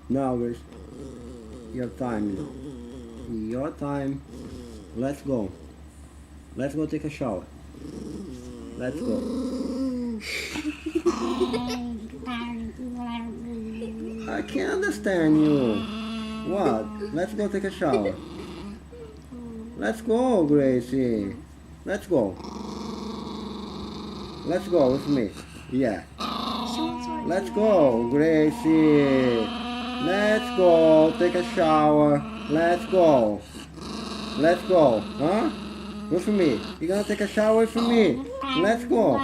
Now, Grace, your time now. Your time. Let's go. Let's go take a shower. Let's go. I can't understand you. What? Let's go take a shower. Let's go, Gracie. Let's go. Let's go with me. Yeah. Let's go, Gracie. Let's go take a shower. Let's go. Let's go. Huh? With me. You gonna take a shower with me? Let's go.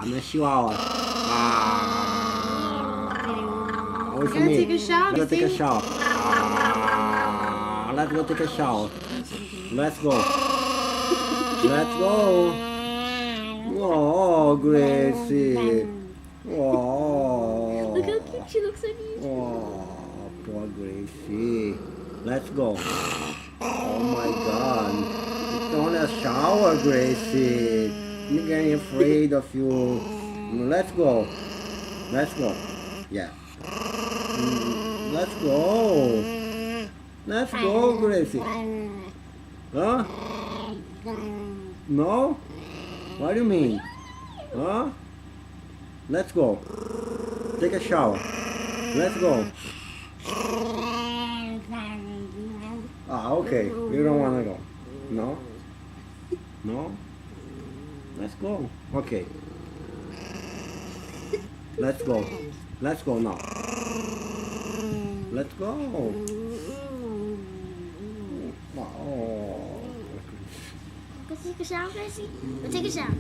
Na chihuahua. With You're gonna me. take a shower, Let's go take a see? shower. Let's go take a shower. Let's go. Let's go. Oh, Gracie. Oh. Look how cute she looks on you. Oh, poor Gracie. Let's go. Oh my God. It's on a shower, Gracie. I'm getting afraid of you. Let's go. Let's go. Yeah. Let's go. Let's go, Gracie. Huh? No? What do you mean? Huh? Let's go. Take a shower. Let's go. Ah, okay. You don't want to go. No? No? Let's go. Okay. Let's go. Let's go now. Let's go. Oh. Go take a shower, Gracie. Go take a shower.